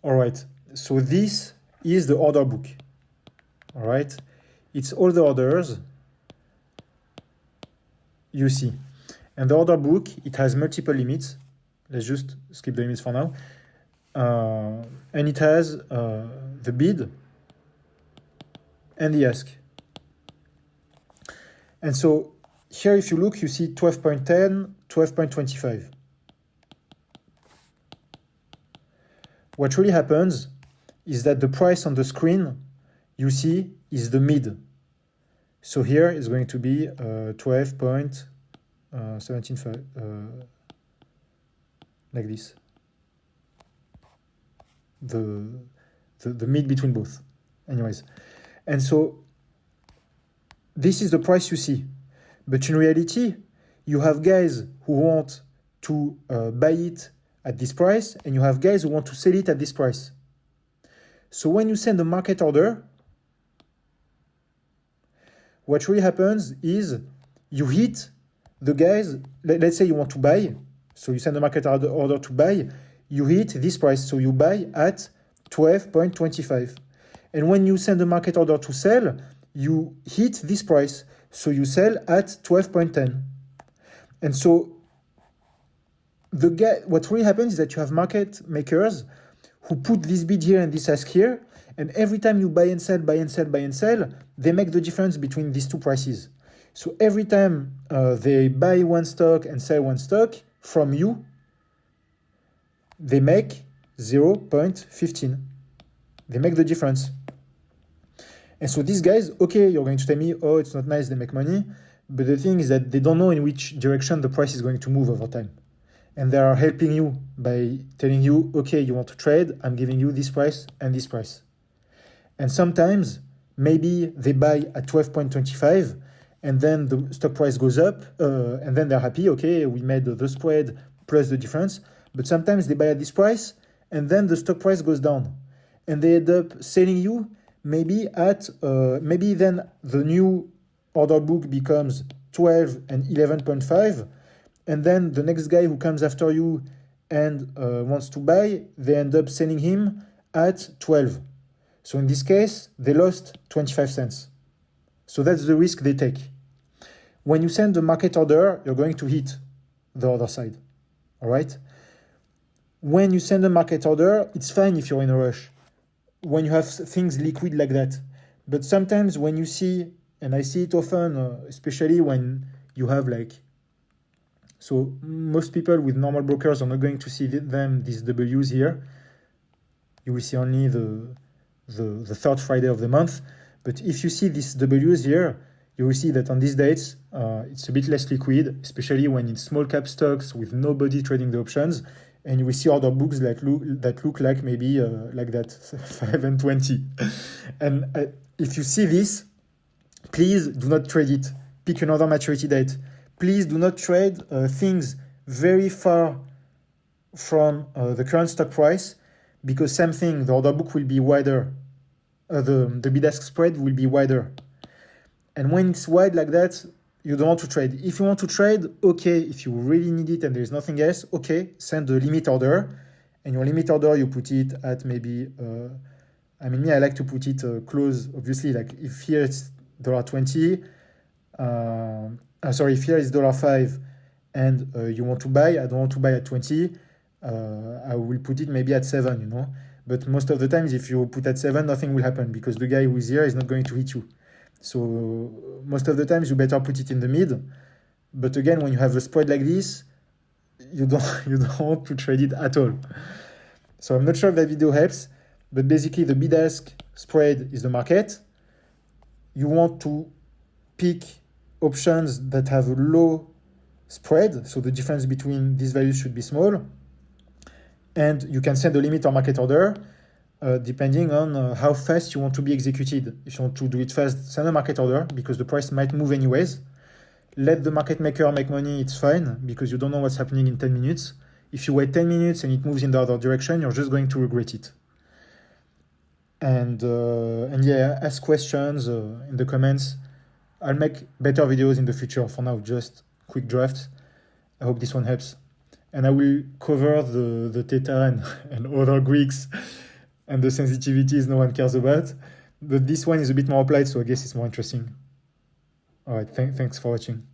All right, so this is the order book. All right, it's all the orders you see. And the order book, it has multiple limits. Let's just skip the limits for now. And it has the bid and the ask. And so here, if you look, you see 12.10, 12.25. What really happens is that the price on the screen you see is the mid. So here is going to be 12.175, like this. The mid between both. Anyways. And so this is the price you see. But in reality, you have guys who want to buy it at this price, and you have guys who want to sell it at this price. So when you send a market order, what really happens is you hit the guys, let's say you want to buy, so you send a market order to buy, you hit this price, so you buy at 12.25. And when you send a market order to sell, you hit this price, so you sell at 12.10. And so what really happens is that you have market makers who put this bid here and this ask here, and every time you buy and sell, buy and sell, buy and sell, they make the difference between these two prices. So every time they buy one stock and sell one stock from you, they make 0.15. They make the difference. And so these guys, okay, you're going to tell me, oh, it's not nice, they make money. But the thing is that they don't know in which direction the price is going to move over time. And they are helping you by telling you, okay, you want to trade, I'm giving you this price and this price. And sometimes, maybe they buy at 12.25, and then the stock price goes up, and then they're happy, okay, we made the spread plus the difference. But sometimes they buy at this price, and then the stock price goes down. And they end up selling you maybe at, maybe then the new order book becomes 12 and 11.5, and then the next guy who comes after you and wants to buy, they end up selling him at 12. So in this case, they lost 25 cents. So that's the risk they take. When you send the market order, you're going to hit the other side. All right? When you send a market order, it's fine if you're in a rush, when you have things liquid like that. But sometimes when you see, and I see it often, especially when you have like, so most people with normal brokers are not going to see these W's here. You will see only the third Friday of the month. But if you see these W's here, you will see that on these dates, it's a bit less liquid, especially when it's small cap stocks with nobody trading the options. And you will see order books that look like maybe like that, 5 and 20. And if you see this, please do not trade it. Pick another maturity date. Please do not trade things very far from the current stock price, because same thing, the order book will be wider. The bid-ask spread will be wider. And when it's wide like that, you don't want to trade. If you want to trade, okay, if you really need it and there's nothing else, okay, send a limit order. And your limit order, you put it at maybe, I like to put it close, obviously, like if here it's $20, if here is $5 and you want to buy, I don't want to buy at 20, I will put it maybe at 7, you know. But most of the times, if you put at 7, nothing will happen because the guy who is here is not going to hit you. So most of the times, you better put it in the mid. But again, when you have a spread like this, you don't want to trade it at all. So I'm not sure if that video helps, but basically the bid-ask spread is the market. You want to pick options that have a low spread, so the difference between these values should be small. And you can send a limit or market order depending on how fast you want to be executed. If you want to do it fast, send a market order because the price might move anyways. Let the market maker make money, it's fine, because you don't know what's happening in 10 minutes. If you wait 10 minutes and it moves in the other direction, you're just going to regret it. And yeah, ask questions in the comments. I'll make better videos in the future. For now, just quick drafts. I hope this one helps. And I will cover the theta and other Greeks and the sensitivities no one cares about. But this one is a bit more applied, so I guess it's more interesting. All right, thanks for watching.